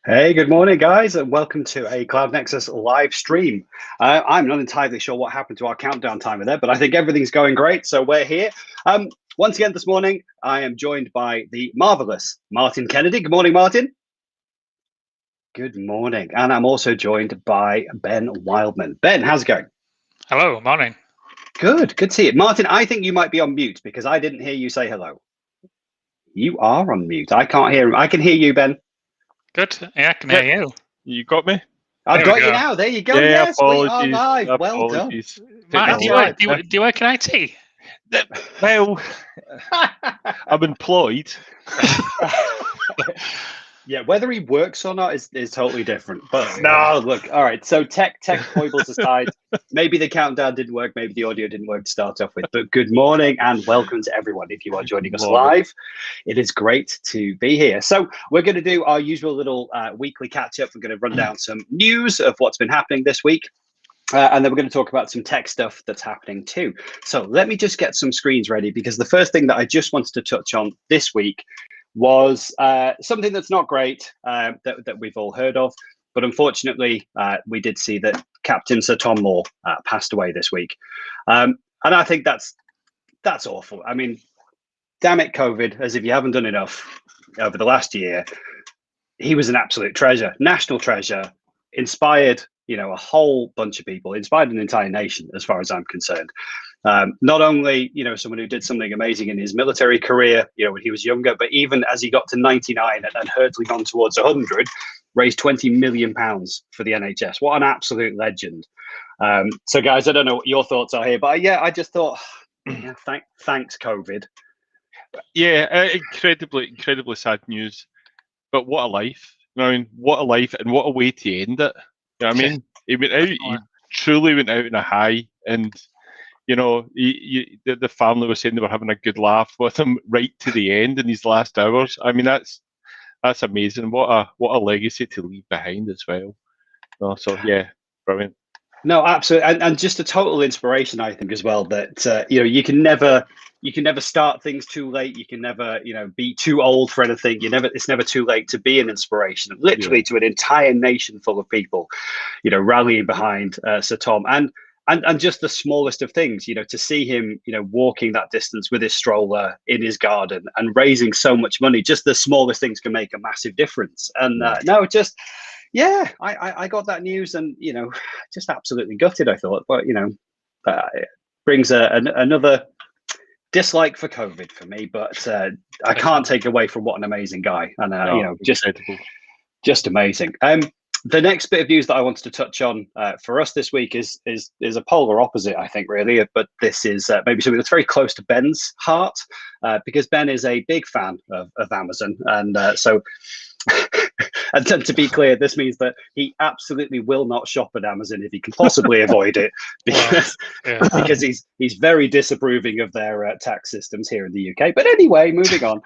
Hey, good morning, guys, and welcome to a Cloud Nexus live stream. I'm not entirely sure what happened to our countdown timer there, but I think everything's going great, so we're here. Once again this morning, I am joined by the marvelous Martin Kennedy. Good morning, Martin. Good morning. And I'm also joined by Ben Wildman. Ben, how's it going? Hello, morning. Good to see you. Martin, I think you might be on mute because I didn't hear you say hello. You are on mute. I can't hear him. I can hear you, Ben. Good. Yeah, I can hear you. You got me? I've got you now. There you go. Yeah, Yes, we are apologies. live. Well done. Martin, do you work in IT? Well, I'm employed. Yeah, whether he works or not is totally different. But no, look, all right. So tech foibles aside, maybe the countdown didn't work, maybe the audio didn't work to start off with. But good morning and welcome to everyone. If you are joining us live, it is great to be here. So we're going to do our usual little weekly catch up. We're going to run down some news of what's been happening this week. And then we're going to talk about some tech stuff that's happening too. So let me just get some screens ready, because the first thing that I just wanted to touch on this week was something that's not great, that we've all heard of, but unfortunately we did see that Captain Sir Tom Moore passed away this week, and I think that's awful. I mean, damn it, COVID! As if you haven't done enough over the last year. He was an absolute treasure, national treasure, inspired a whole bunch of people, inspired an entire nation, as far as I'm concerned. Not only, someone who did something amazing in his military career, when he was younger, but even as he got to 99 and hurtling on towards 100, raised £20 million for the NHS. What an absolute legend. So guys, I don't know what your thoughts are here, but I just thought, thanks COVID. Yeah, incredibly sad news, but what a life. I mean, what a life, and what a way to end it. You know what I mean? He went out, he truly went out in a high, and the family was saying they were having a good laugh with him right to the end in his last hours. I mean, that's amazing. What a legacy to leave behind as well. So yeah, brilliant. No, absolutely, and just a total inspiration, I think, as well. That you can never start things too late. You can never be too old for anything. It's never too late to be an inspiration, literally, to an entire nation full of people, rallying behind Sir Tom, and just the smallest of things, to see him, walking that distance with his stroller in his garden and raising so much money. Just the smallest things can make a massive difference. And I got that news and, just absolutely gutted, I thought. But, it brings another dislike for COVID for me. But I can't take away from what an amazing guy. And, just amazing. The next bit of news that I wanted to touch on for us this week is a polar opposite, I think, really. But this is maybe something that's very close to Ben's heart, because Ben is a big fan of Amazon. And so... And to be clear, this means that he absolutely will not shop at Amazon if he can possibly avoid it, because he's very disapproving of their tax systems here in the UK. But anyway, moving on.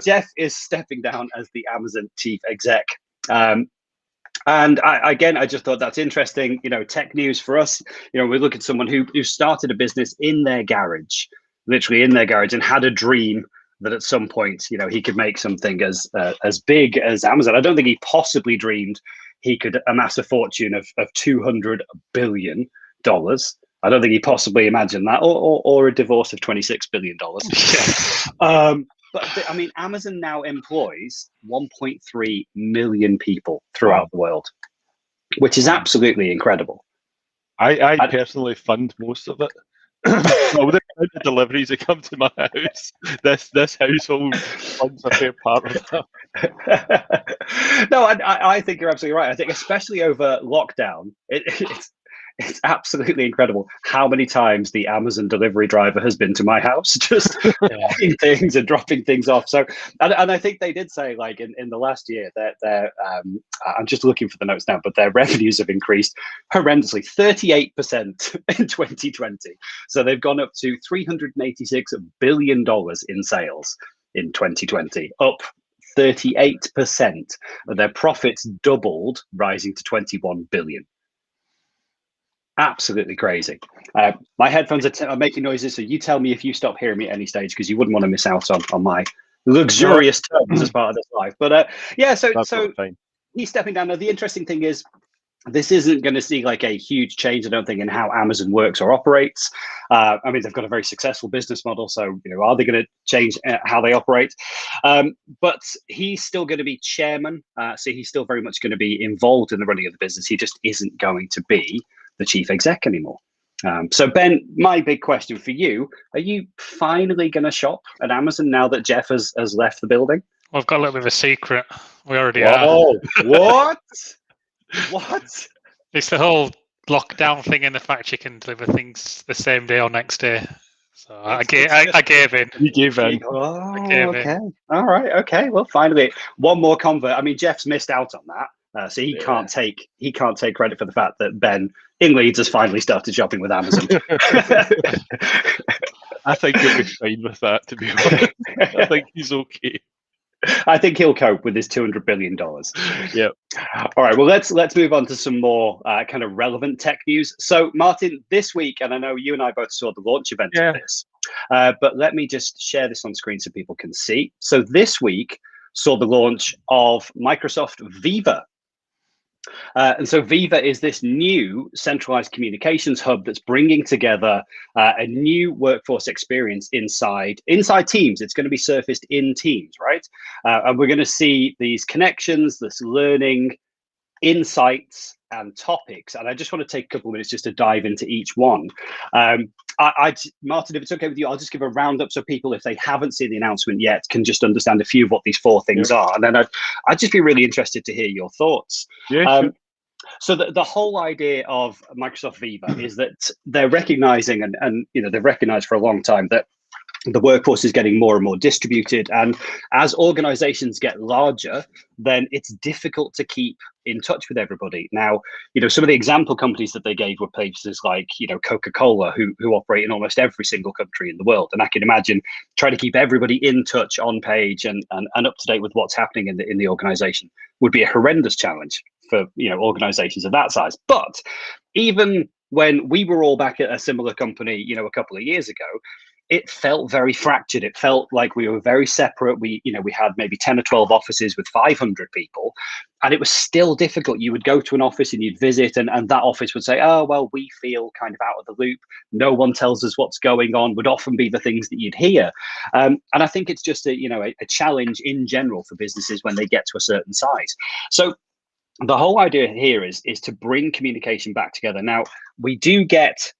Jeff is stepping down as the Amazon chief exec. And I just thought that's interesting. Tech news for us. We look at someone who started a business in their garage, literally in their garage, and had a dream that at some point, he could make something as big as Amazon. I don't think he possibly dreamed he could amass a fortune of $200 billion. I don't think he possibly imagined that, or a divorce of $26 billion. But I mean, Amazon now employs 1.3 million people throughout the world, which is absolutely incredible. I personally fund most of it. So the deliveries that come to my house, this household funds a fair part of that. No, I think you're absolutely right. I think especially over lockdown, it's absolutely incredible how many times the Amazon delivery driver has been to my house, just getting things and dropping things off. So, and I think they did say, like, in the last year that I'm just looking for the notes now, but their revenues have increased horrendously, 38% in 2020. So they've gone up to $386 billion in sales in 2020, up 38%. Their profits doubled, rising to 21 billion. Absolutely crazy. My headphones are making noises, so you tell me if you stop hearing me at any stage, because you wouldn't want to miss out on my luxurious tones as part of this live. But so he's stepping down. Now, the interesting thing is, this isn't going to see like a huge change, I don't think, in how Amazon works or operates. I mean, they've got a very successful business model, so are they going to change how they operate? But he's still going to be chairman, so he's still very much going to be involved in the running of the business. He just isn't going to be the chief exec anymore. So Ben, my big question for you: are you finally going to shop at Amazon now that Jeff has left the building? Well, I've got a little bit of a secret. We already are. What? What? It's the whole lockdown thing and the fact you can deliver things the same day or next day. So I gave in. You gave in. Oh, okay. All right. Okay. Well, finally, one more convert. I mean, Jeff's missed out on that, so he can't take credit for the fact that Ben in Leeds has finally started shopping with Amazon. I think he'll be fine with that. To be honest, I think he's okay. I think he'll cope with his $200 billion. Yep. All right. Well, let's move on to some more kind of relevant tech news. So, Martin, this week, and I know you and I both saw the launch event of this, but let me just share this on screen so people can see. So, this week saw the launch of Microsoft Viva. And so Viva is this new centralized communications hub that's bringing together a new workforce experience inside Teams. It's going to be surfaced in Teams, right? And we're going to see these connections, this learning, insights, and topics. And I just want to take a couple of minutes just to dive into each one. Martin, if it's okay with you, I'll just give a roundup so people, if they haven't seen the announcement yet, can just understand a few of what these four things are. And then I'd just be really interested to hear your thoughts. Yeah, sure. So the whole idea of Microsoft Viva is that they're recognizing, and they've recognized for a long time, that the workforce is getting more and more distributed. And as organizations get larger, then it's difficult to keep in touch with everybody. Now, some of the example companies that they gave were places like, Coca-Cola, who operate in almost every single country in the world. And I can imagine trying to keep everybody in touch, on page, and up to date with what's happening in the organization would be a horrendous challenge for organizations of that size. But even when we were all back at a similar company, a couple of years ago, it felt very fractured. It felt like we were very separate. We had maybe 10 or 12 offices with 500 people, and it was still difficult. You would go to an office and you'd visit, and that office would say, oh, well, we feel kind of out of the loop. No one tells us what's going on, would often be the things that you'd hear. And I think it's just a challenge in general for businesses when they get to a certain size. So the whole idea here is to bring communication back together. Now, we do get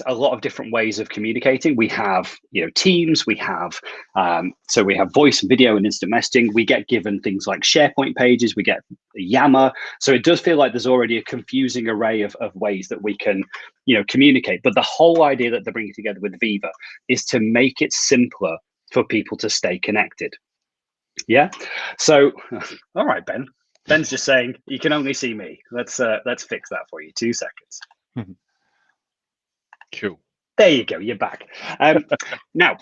a lot of different ways of communicating. We have, Teams, we have voice and video and instant messaging. We get given things like SharePoint pages, we get Yammer. So it does feel like there's already a confusing array of ways that we can, communicate. But the whole idea that they're bringing together with Viva is to make it simpler for people to stay connected. Yeah. So, all right, Ben. Ben's just saying you can only see me. Let's fix that for you. 2 seconds. Cool. There you go. You're back. Now,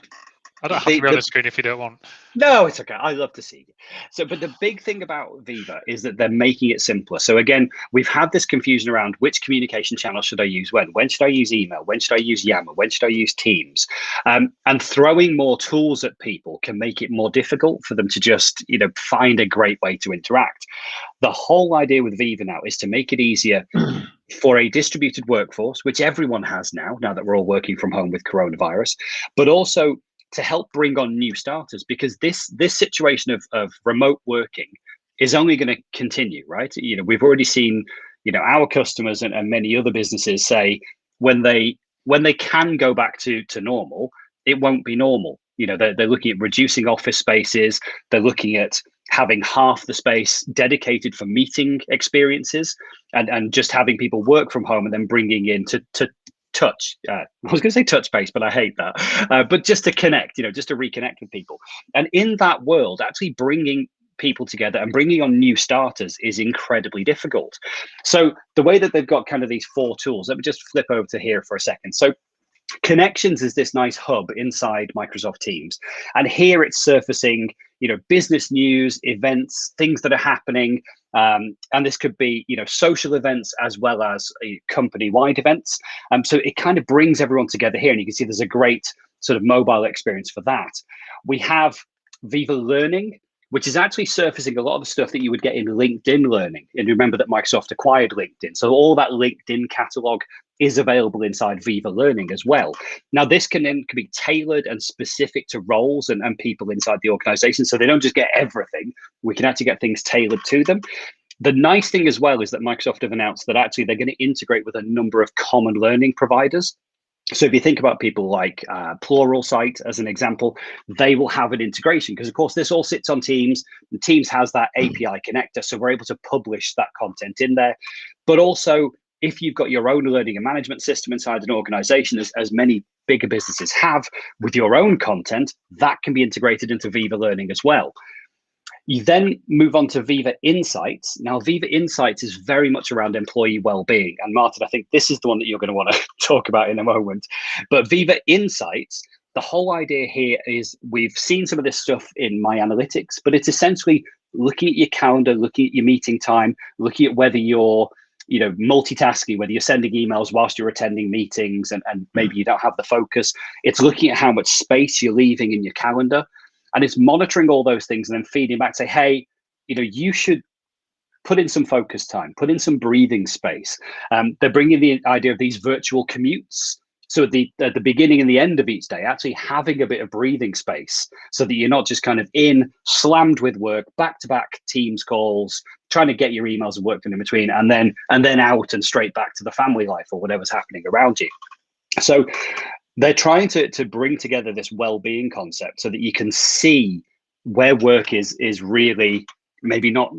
I don't have to be on the screen if you don't want. No, it's okay. I love to see you. So, but the big thing about Viva is that they're making it simpler. So again, we've had this confusion around which communication channel should I use when? When should I use email? When should I use Yammer? When should I use Teams? And throwing more tools at people can make it more difficult for them to just, find a great way to interact. The whole idea with Viva now is to make it easier for a distributed workforce, which everyone has now that we're all working from home with coronavirus, but also to help bring on new starters, because this situation of remote working is only going to continue, right? We've already seen, our customers and many other businesses say when they can go back to normal, it won't be normal. They're looking at reducing office spaces. They're looking at having half the space dedicated for meeting experiences and just having people work from home and then bringing in to touch. I was going to say touch base, but I hate that. But just to connect, just to reconnect with people. And in that world, actually bringing people together and bringing on new starters is incredibly difficult. So the way that they've got kind of these 4 tools, let me just flip over to here for a second. So Connections is this nice hub inside Microsoft Teams. And here it's surfacing, business news, events, things that are happening. And this could be, social events as well as company-wide events. So it kind of brings everyone together here. And you can see there's a great sort of mobile experience for that. We have Viva Learning, which is actually surfacing a lot of the stuff that you would get in LinkedIn Learning. And remember that Microsoft acquired LinkedIn. So all that LinkedIn catalog is available inside Viva Learning as well. Now, this can be tailored and specific to roles and people inside the organization. So they don't just get everything. We can actually get things tailored to them. The nice thing as well is that Microsoft have announced that actually they're going to integrate with a number of common learning providers. So if you think about people like Pluralsight as an example, they will have an integration because, of course, this all sits on Teams. And Teams has that API connector, so we're able to publish that content in there. But also, if you've got your own learning and management system inside an organization, as many bigger businesses have, with your own content, that can be integrated into Viva Learning as well. You then move on to Viva Insights. Now, Viva Insights is very much around employee well-being. And Martin, I think this is the one that you're going to want to talk about in a moment. But Viva Insights, the whole idea here is we've seen some of this stuff in My Analytics, but it's essentially looking at your calendar, looking at your meeting time, looking at whether you're multitasking, whether you're sending emails whilst you're attending meetings and maybe you don't have the focus. It's looking at how much space you're leaving in your calendar. And it's monitoring all those things and then feeding back, say, hey, you should put in some focus time, put in some breathing space. They're bringing the idea of these virtual commutes. So at the beginning and the end of each day, actually having a bit of breathing space so that you're not just kind of slammed with work, back-to-back Teams calls, trying to get your emails and work done in between, and then out and straight back to the family life or whatever's happening around you. So they're trying to bring together this well-being concept so that you can see where work is really maybe not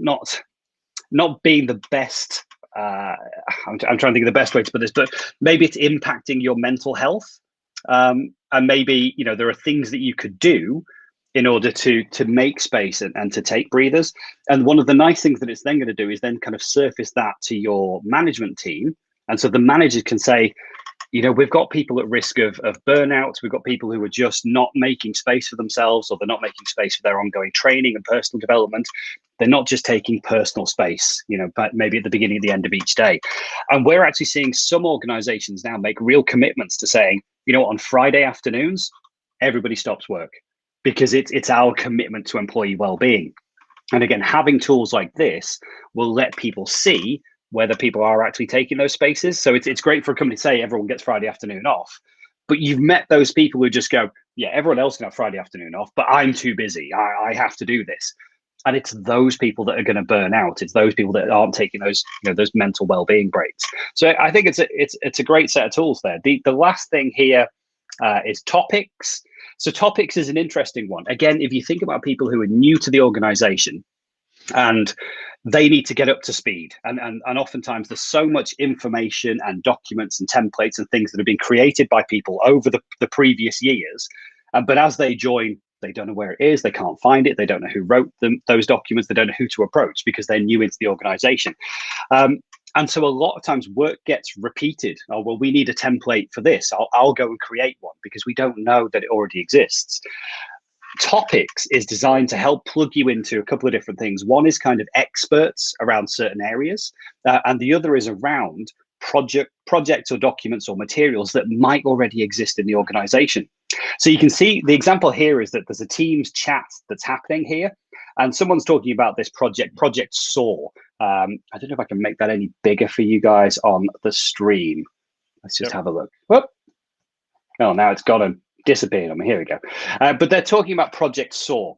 being the best. I'm trying to think of the best way to put this, but maybe it's impacting your mental health, and maybe there are things that you could do in order to make space and to take breathers. And one of the nice things that it's then going to do is then kind of surface that to your management team, and so the managers can say, we've got people at risk of burnout. We've got people who are just not making space for themselves, or they're not making space for their ongoing training and personal development. They're not just taking personal space, but maybe at the beginning and the end of each day. And we're actually seeing some organizations now make real commitments to saying, on Friday afternoons, everybody stops work because it's our commitment to employee well-being. And again, having tools like this will let people see whether people are actually taking those spaces. So it's great for a company to say everyone gets Friday afternoon off, but you've met those people who just go, yeah, everyone else can have Friday afternoon off, but I'm too busy. I have to do this. And it's those people that are going to burn out. It's those people that aren't taking those, those mental well-being breaks. So I think it's a great set of tools there. The last thing here is topics. So topics is an interesting one. Again, if you think about people who are new to the organization, and they need to get up to speed. And oftentimes there's so much information and documents and templates and things that have been created by people over the previous years. But as they join, they don't know where it is. They can't find it. They don't know who wrote those documents. They don't know who to approach because they're new into the organization. And so a lot of times work gets repeated. Oh, well, we need a template for this. I'll go and create one because we don't know that it already exists. Topics is designed to help plug you into a couple of different things. One is kind of experts around certain areas, and the other is around projects or documents or materials that might already exist in the organization. So you can see the example here is that there's a Teams chat that's happening here, and someone's talking about this Project Soar. I don't know if I can make that any bigger for you guys on the stream. Let's just have a look. Whoop. Oh, now it's gone and disappeared on me. Here we go. But they're talking about Project Soar.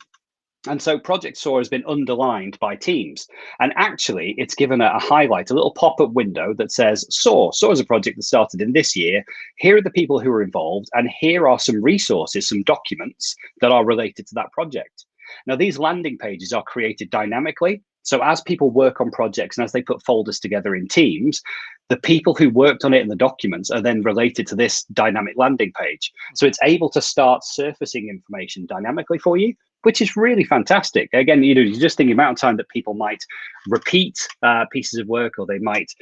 And so Project Soar has been underlined by Teams. And actually, it's given a highlight, a little pop-up window that says Soar. Soar is a project that started in this year. Here are the people who are involved. And here are some resources, some documents that are related to that project. Now, these landing pages are created dynamically. So as people work on projects and as they put folders together in Teams, the people who worked on it in the documents are then related to this dynamic landing page. So it's able to start surfacing information dynamically for you, which is really fantastic. Again, you just think the amount of time that people might repeat pieces of work, or they might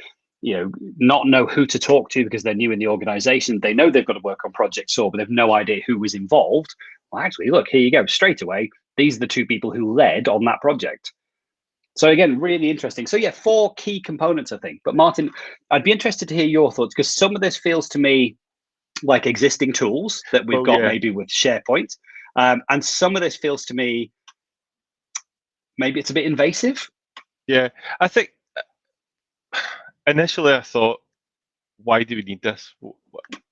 not know who to talk to because they're new in the organization. They know they've got to work on Project Soar, but they've no idea who was involved. Well, actually, look, here you go. Straight away, these are the two people who led on that project. So again, really interesting. So yeah, 4 key components, I think. But Martin, I'd be interested to hear your thoughts, because some of this feels to me like existing tools that we've got maybe with SharePoint. And some of this feels to me maybe it's a bit invasive. Yeah, I think initially I thought, why do we need this?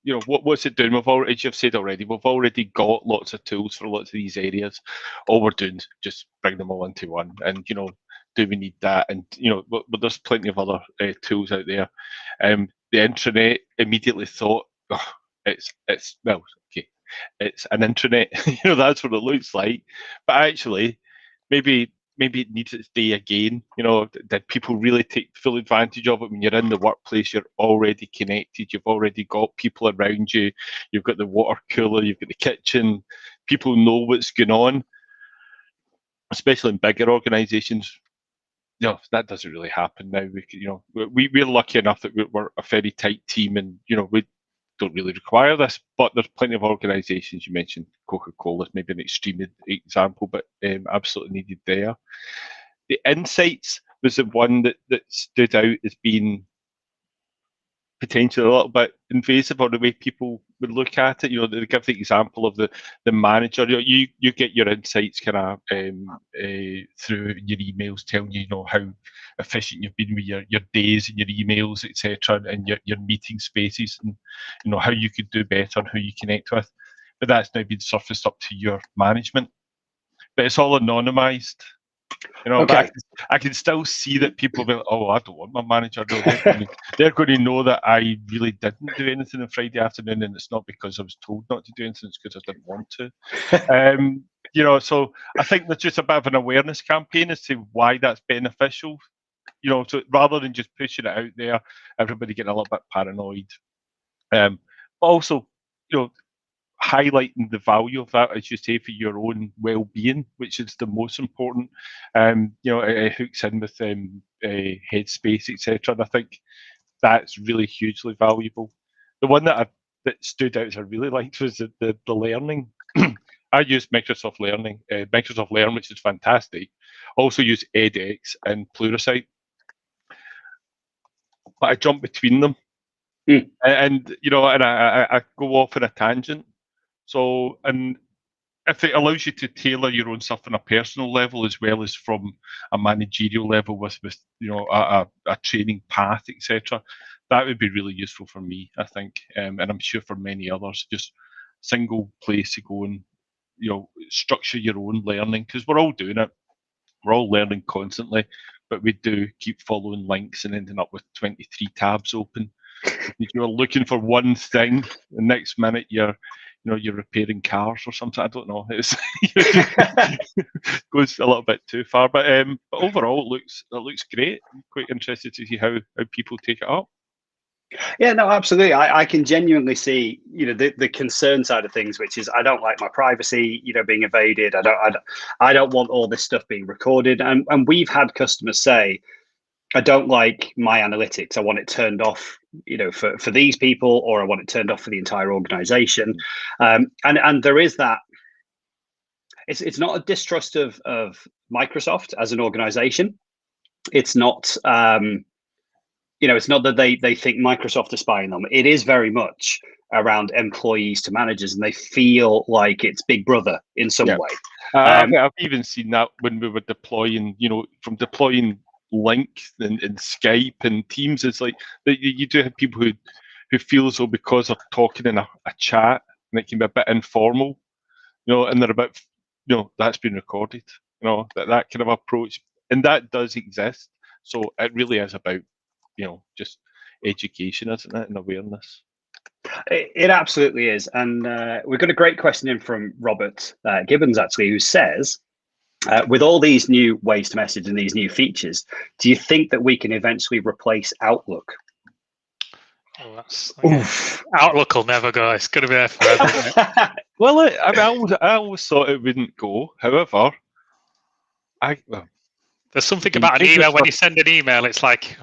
What's it doing? As you've said already, we've already got lots of tools for lots of these areas. All we're doing is just bring them all into one. And do we need that? And but there's plenty of other tools out there. The intranet immediately thought, oh, it's an intranet. That's what it looks like. But actually, maybe it needs its day again. Did people really take full advantage of it? When you're in the workplace, you're already connected. You've already got people around you. You've got the water cooler. You've got the kitchen. People know what's going on, especially in bigger organisations. That doesn't really happen now. We're lucky enough that we're a very tight team, and we don't really require this. But there's plenty of organisations. You mentioned Coca-Cola, maybe an extreme example, but absolutely needed there. The insights was the one that stood out as being potentially a little bit invasive, or the way people would look at it. They give the example of the manager. You get your insights kind of through your emails, telling you how efficient you've been with your days and your emails, etc., and your meeting spaces, and how you could do better and who you connect with. But that's now been surfaced up to your management. But it's all anonymized. Okay. I can still see that people will be like, oh, I don't want my manager. No, they're going to know that I really didn't do anything on Friday afternoon, and it's not because I was told not to do anything, it's because I didn't want to. So I think there's just a bit of an awareness campaign as to why that's beneficial. So rather than just pushing it out there, everybody getting a little bit paranoid. But also, highlighting the value of that, as you say, for your own well-being, which is the most important. It hooks in with Headspace, etc. And I think that's really hugely valuable. The one that stood out as I really liked was the learning. I use Microsoft Learn, which is fantastic. Also use edX and Pluralsight, but I jump between them, and I go off on a tangent. So, and if it allows you to tailor your own stuff on a personal level as well as from a managerial level with a training path, etc., that would be really useful for me, I think, and I'm sure for many others. Just single place to go and structure your own learning, because we're all doing it. We're all learning constantly, but we do keep following links and ending up with 23 tabs open. If you're looking for one thing, the next minute you're repairing cars or something. I don't know. It goes a little bit too far, but overall it looks great. I'm quite interested to see how people take it up. Yeah, no, absolutely. I can genuinely see, the concern side of things, which is I don't like my privacy, being invaded. I don't want all this stuff being recorded. And we've had customers say, I don't like my analytics. I want it turned off, for these people, or I want it turned off for the entire organization. And there is that. It's not a distrust of Microsoft as an organization. It's not. It's not that they think Microsoft are spying on them. It is very much around employees to managers, and they feel like it's Big Brother in some way. I've even seen that when we were deploying, from deploying Link and Skype and Teams. It's like you do have people who feel as though because they're talking in a chat and it can be a bit informal, and they're a bit, that's been recorded, that kind of approach, and that does exist. So it really is about just education, isn't it, and awareness. It absolutely is. And we've got a great question in from Robert Gibbons, actually, who says, with all these new ways to message and these new features, do you think that we can eventually replace Outlook? Outlook will never go. It's going to be there forever, isn't it? Well, I always thought it wouldn't go. However, there's something about an email. When you send an email, it's like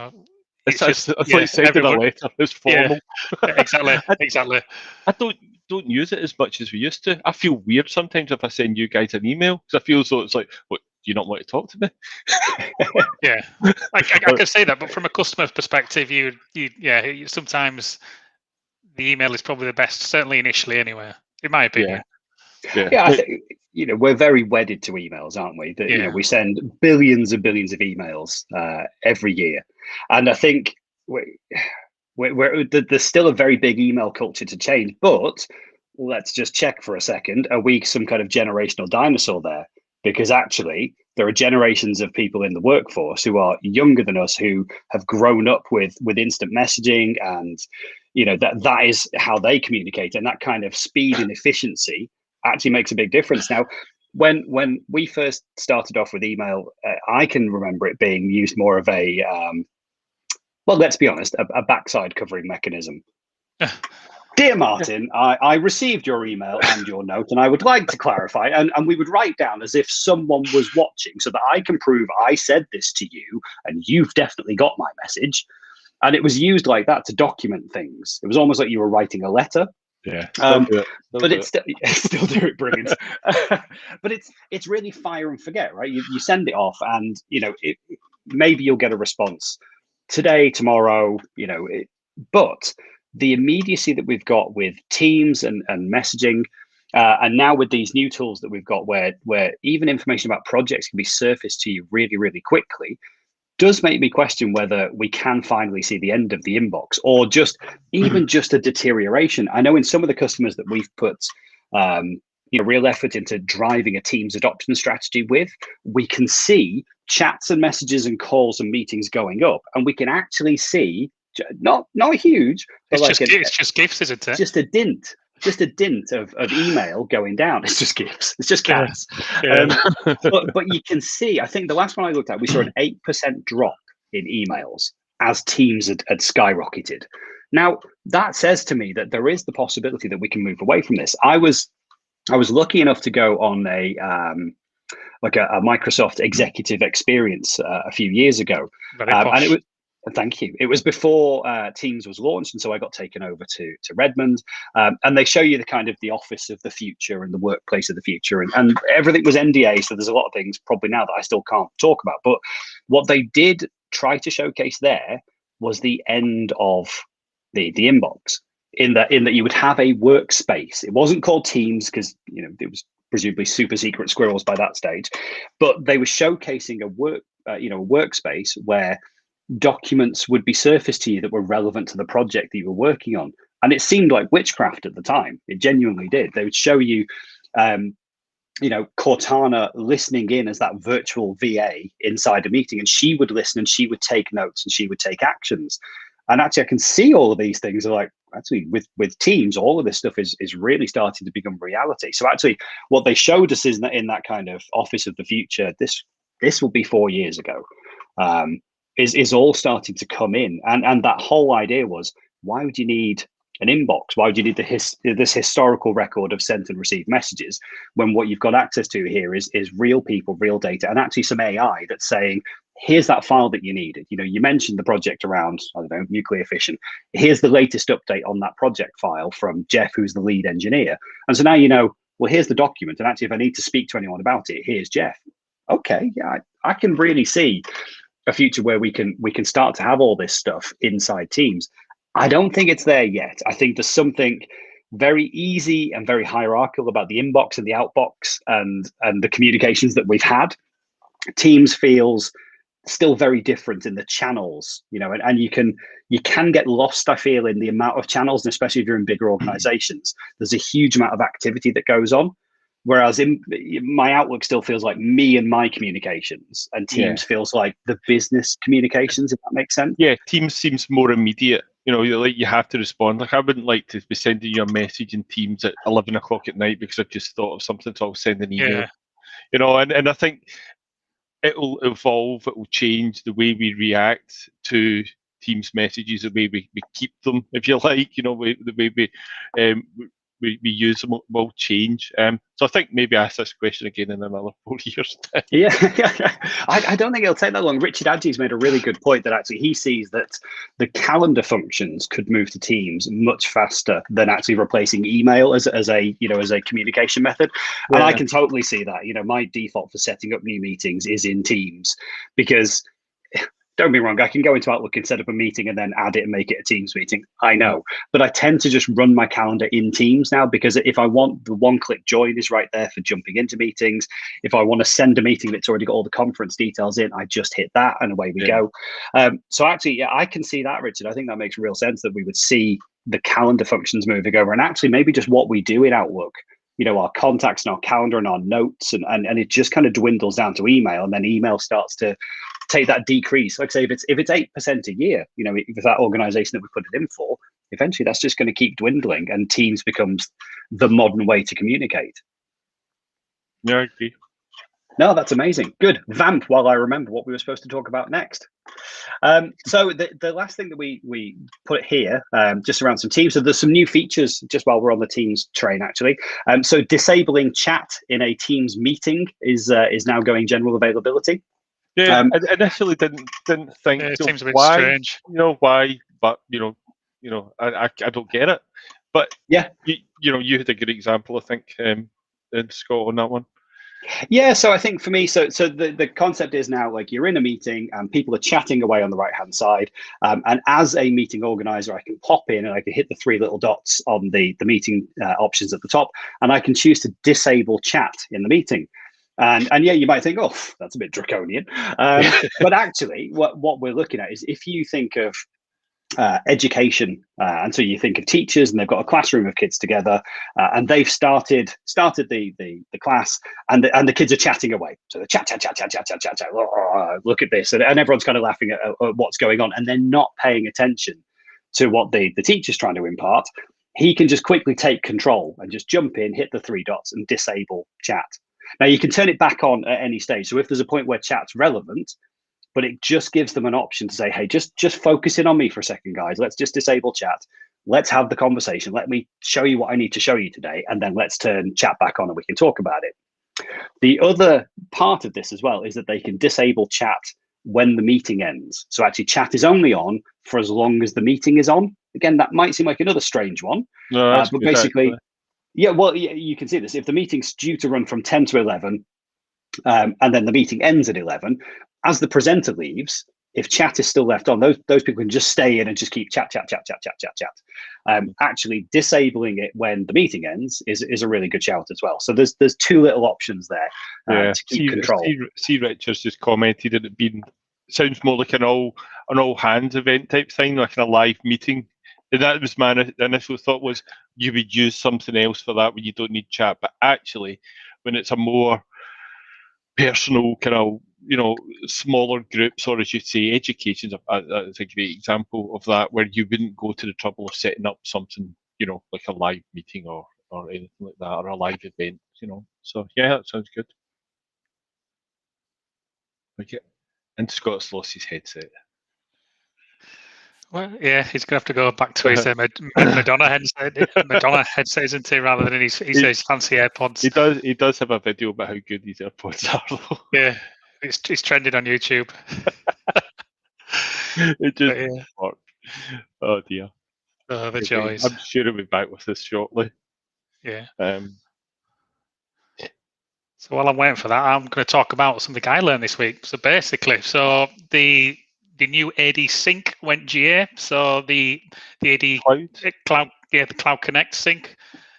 it's like sending a letter. It's formal. Yeah, exactly. I don't use it as much as we used to. I feel weird sometimes if I send you guys an email, because I feel as though it's like, what, do you not want to talk to me? Yeah, I can say that, but from a customer's perspective, you sometimes the email is probably the best, certainly initially anyway, in my opinion. Yeah, we're very wedded to emails, aren't we? That we send billions and billions of emails every year, and I think there's still a very big email culture to change. But let's just check for a second: are we some kind of generational dinosaur there? Because actually, there are generations of people in the workforce who are younger than us, who have grown up with instant messaging, and that is how they communicate, and that kind of speed and efficiency actually makes a big difference. Now, when we first started off with email, I can remember it being used more of a well, let's be honest, a backside covering mechanism. Dear Martin, I received your email and your note, and I would like to clarify. And we would write down as if someone was watching, so that I can prove I said this to you, and you've definitely got my message. And it was used like that to document things. It was almost like you were writing a letter. Yeah, but it's still do it, brilliant. But it's really fire and forget, right? You send it off, and maybe you'll get a response today, tomorrow, but the immediacy that we've got with Teams and messaging, and now with these new tools that we've got, where even information about projects can be surfaced to you really, really quickly, does make me question whether we can finally see the end of the inbox, or even just a deterioration. I know in some of the customers that we've put real effort into driving a Teams adoption strategy with, we can see chats and messages and calls and meetings going up, and we can actually see not huge, but it's just gifts, isn't it? Just a dint of email going down. It's just gifts. It's just cats. But you can see, I think the last one I looked at, we saw an 8% drop in emails as Teams had skyrocketed. Now, that says to me that there is the possibility that we can move away from this. I was lucky enough to go on a Microsoft executive experience a few years ago, and it was. Thank you. It was before Teams was launched, and so I got taken over to Redmond, and they show you the kind of the office of the future and the workplace of the future, and everything was NDA, so there's a lot of things probably now that I still can't talk about. But what they did try to showcase there was the end of the inbox, in that you would have a workspace. It wasn't called Teams because it was presumably super secret squirrels by that stage, but they were showcasing a workspace where documents would be surfaced to you that were relevant to the project that you were working on. And it seemed like witchcraft at the time. It genuinely did. They would show you, Cortana listening in as that virtual VA inside a meeting, and she would listen and she would take notes and she would take actions. And actually, I can see all of these things are like, actually, with Teams, all of this stuff is really starting to become reality. So actually, what they showed us is that in that kind of office of the future, this will be 4 years ago. Is all starting to come in, and that whole idea was, why would you need an inbox? Why would you need this historical record of sent and received messages, when what you've got access to here is real people, real data, and actually some AI that's saying, here's that file that you needed. You mentioned the project around, I don't know, nuclear fission. Here's the latest update on that project file from Jeff, who's the lead engineer. And so now well, here's the document, and actually if I need to speak to anyone about it, here's Jeff. Okay, yeah, I can really see a future where we can start to have all this stuff inside Teams. I don't think it's there yet. I think there's something very easy and very hierarchical about the inbox and the outbox and the communications that we've had. Teams feels still very different in the channels, and you can get lost, I feel, in the amount of channels, and especially if you're in bigger organizations, there's a huge amount of activity that goes on. Whereas in my Outlook still feels like me and my communications, and Teams feels like the business communications, if that makes sense. Yeah, Teams seems more immediate. You have to respond. Like, I wouldn't like to be sending you a message in Teams at 11 o'clock at night because I've just thought of something, so I'll send an email. And I think it'll evolve, it will change the way we react to Teams messages, the way we keep them, if you like, the way we use them will change. So I think maybe ask this question again in another 4 years. Yeah, I don't think it'll take that long. Richard Adji's made a really good point that actually he sees that the calendar functions could move to Teams much faster than actually replacing email as a communication method. And I can totally see that. My default for setting up new meetings is in Teams, because Don't be wrong. I can go into Outlook and set up a meeting and then add it and make it a Teams meeting. I know, but I tend to just run my calendar in Teams now, because if I want, the one-click join is right there for jumping into meetings. If I want to send a meeting that's already got all the conference details in, I just hit that and away we go. So actually, yeah, I can see that, Richard. I think that makes real sense that we would see the calendar functions moving over, and actually maybe just what we do in Outlook. Our contacts and our calendar and our notes, and it just kind of dwindles down to email, and then email starts to take that decrease. Like I say, if it's 8% a year, if that organization that we put it in for, eventually that's just going to keep dwindling, and Teams becomes the modern way to communicate. Yeah, I agree. No, that's amazing. Good. Vamp while I remember what we were supposed to talk about next. So the last thing that we put here, just around some Teams, so there's some new features just while we're on the Teams train, actually. So disabling chat in a Teams meeting is now going general availability. Yeah, I initially didn't think. It seems a bit why, strange. Why? But I don't get it. But yeah, you had a good example, I think, in Scott on that one. Yeah, so I think for me, so the concept is now, like, you're in a meeting and people are chatting away on the right hand side, and as a meeting organizer, I can pop in and I can hit the three little dots on the meeting options at the top, and I can choose to disable chat in the meeting. And yeah, you might think, oh, that's a bit draconian, but actually, what we're looking at is, if you think of education, and so you think of teachers, and they've got a classroom of kids together, and they've started the class, and the kids are chatting away. So the chat. Oh, look at this, and everyone's kind of laughing at what's going on, and they're not paying attention to what the teacher's trying to impart. He can just quickly take control and just jump in, hit the three dots, and disable chat. Now you can turn it back on at any stage. So if there's a point where chat's relevant, but it just gives them an option to say, hey, just focus in on me for a second, guys. Let's just disable chat. Let's have the conversation. Let me show you what I need to show you today, and then let's turn chat back on and we can talk about it. The other part of this as well is that they can disable chat when the meeting ends. So actually chat is only on for as long as the meeting is on. Again, that might seem like another strange one, no, but basically, yeah, well, you can see this. If the meeting's due to run from 10 to 11, and then the meeting ends at 11, as the presenter leaves, if chat is still left on, those people can just stay in and just keep chat. Actually disabling it when the meeting ends is a really good shout as well. So there's two little options there to keep control. See, Richards just commented that it sounds more like an all hands event type thing, like in a live meeting. And that was my initial thought, was you would use something else for that when you don't need chat. But actually, when it's a more personal kind of, smaller groups, or as you say, education is a great example of that, where you wouldn't go to the trouble of setting up something, like a live meeting or anything like that, or a live event, So yeah, that sounds good. Okay. And Scott's lost his headset. Well, yeah, he's gonna have to go back to his Madonna headset, isn't he, rather than his fancy AirPods. He does have a video about how good these AirPods are, though. Yeah, it's trending on YouTube. It just worked. Oh dear. Oh, the joys. I'm sure he'll be back with us shortly. Yeah. So while I'm waiting for that, I'm going to talk about something I learned this week. So basically, the new AD Sync went GA. So the AD Cloud the Cloud Connect Sync.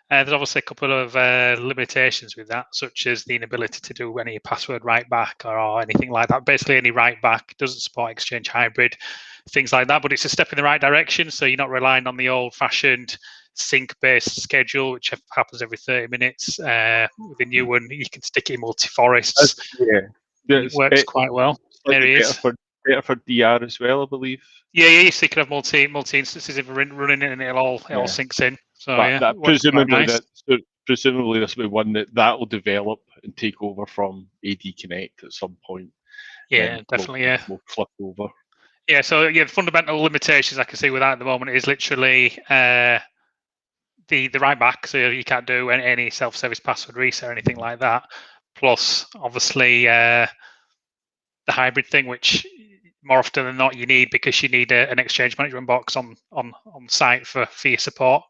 There's obviously a couple of limitations with that, such as the inability to do any password write back or anything like that. Basically, any write back doesn't support Exchange Hybrid, things like that. But it's a step in the right direction. So you're not relying on the old-fashioned sync-based schedule, which happens every 30 minutes. With the new one, you can stick it in multi-forests. It works quite well. There he is. Better for DR as well, I believe. Yeah. So you can have multi instances of running it, and it all syncs in. So but presumably this will be one that will develop and take over from AD Connect at some point. Yeah, definitely. We'll flip over. Yeah. So the fundamental limitations I can see with that at the moment is literally the write back. So you can't do any self-service password reset or anything like that. Plus, obviously, the hybrid thing, which more often than not you need, because you need an Exchange management box on site for your support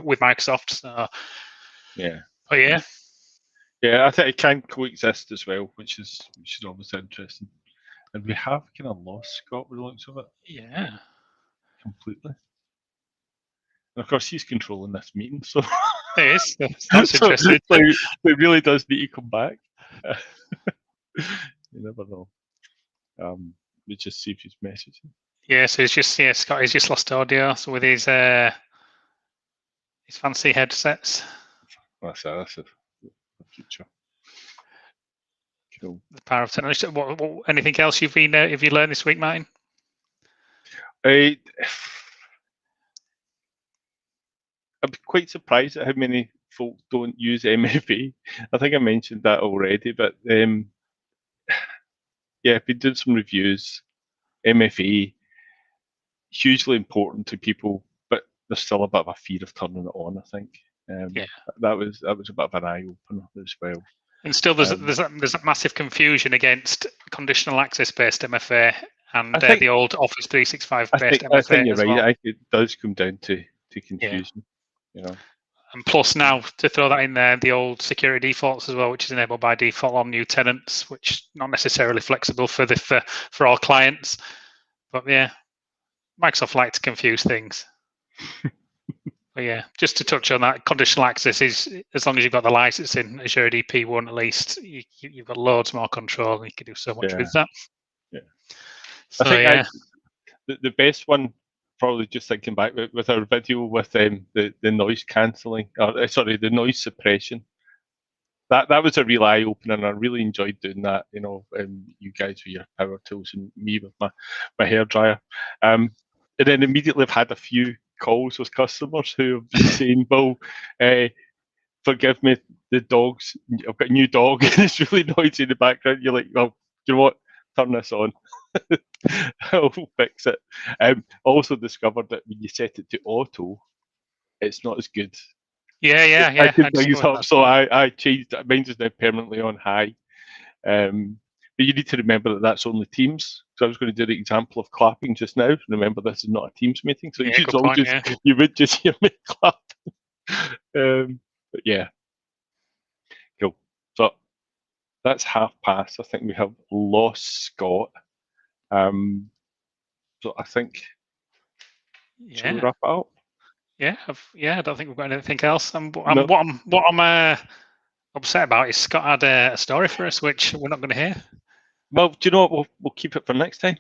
with Microsoft. So yeah, but yeah, I think it can coexist as well, which is always interesting. And we have kind of lost Scott with the looks of it. Yeah. Completely. And of course, he's controlling this meeting, so It is. That's so, interesting. so it really does need to come back. You never know. Let's just see if he's messaging. Yeah, so Scott. He's just lost audio. So with his fancy headsets. That's the future. Cool. The power of technology. Anything else have you learned this week, Martin? I'm quite surprised at how many folk don't use MFA. I think I mentioned that already, but yeah, I've been doing some reviews. MFA, hugely important to people, but there's still a bit of a fear of turning it on, I think. Yeah. That was a bit of an eye-opener as well. And still there's a massive confusion against conditional access-based MFA and the old Office 365-based MFA. I think you're right. Well. I think it does come down to confusion. Yeah. You know. And plus now, to throw that in there, the old security defaults as well, which is enabled by default on new tenants, which not necessarily flexible for all clients. But yeah, Microsoft like to confuse things. But yeah, just to touch on that, conditional access is, as long as you've got the license in Azure DP1 at least, you've got loads more control and you can do so much with that. Yeah. So, I think the best one, probably just thinking back with our video with the noise cancelling, the noise suppression. That was a real eye opener, and I really enjoyed doing that. You know, you guys with your power tools and me with my hairdryer. And then immediately I've had a few calls with customers who have been saying, "Well, forgive me, the dogs. I've got a new dog, and it's really noisy in the background." You're like, "Well, you know what? Turn this on. I'll fix it." Also discovered that when you set it to auto, it's not as good. Yeah. I can bring it up, so I changed it. Mine is now permanently on high. But you need to remember that that's only Teams. So I was going to do the example of clapping just now. Remember, this is not a Teams meeting, so you would just hear me clap. But yeah, cool. So that's past. I think we have lost Scott. So I think shall we wrap it up? Yeah, I don't think we've got anything else. What I'm upset about is Scott had a story for us, which we're not going to hear. Well, do you know what? We'll keep it for next time.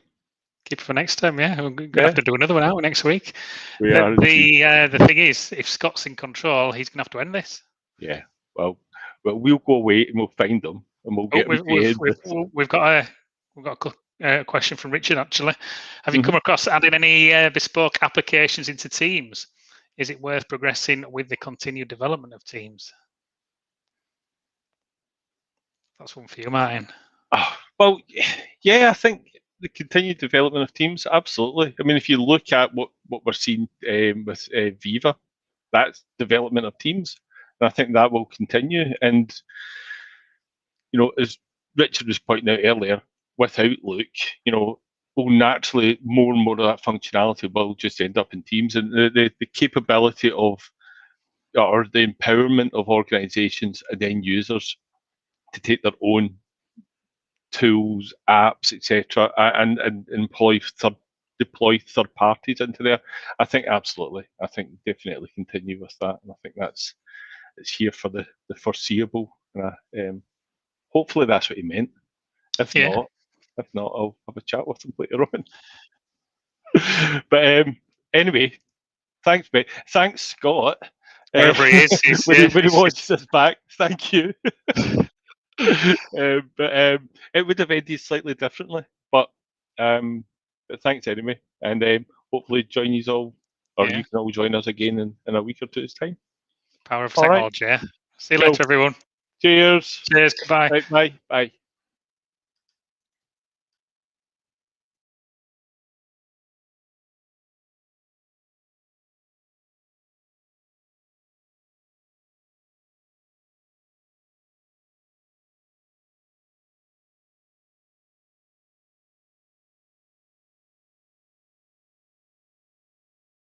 Keep it for next time, yeah. We're going to have to do another one out next week. The thing is, if Scott's in control, he's going to have to end this. Yeah. Well, we'll go away and we'll find them and we'll get We've got a question from Richard, actually. Have you come across adding any bespoke applications into Teams? Is it worth progressing with the continued development of Teams? That's one for you, Martin. Well, yeah, I think the continued development of Teams, absolutely. I mean, if you look at what we're seeing with Viva, that's development of Teams. And I think that will continue. And, you know, as Richard was pointing out earlier, with Outlook, you know, will naturally more and more of that functionality will just end up in Teams. And the capability of, or the empowerment of organizations and end users to take their own tools, apps, etc., and deploy third parties into there. I think absolutely. I think definitely continue with that, and I think it's here for the foreseeable. Hopefully that's what he meant. If not, I'll have a chat with him later on. But anyway, thanks, mate. Thanks, Scott. Wherever he is, when he watches this back, thank you. But it would have ended slightly differently, but thanks anyway, and hopefully join you all, or you can all join us again in a week or two's time. Power of technology. Right. See you later, everyone. Cheers. Goodbye. Bye.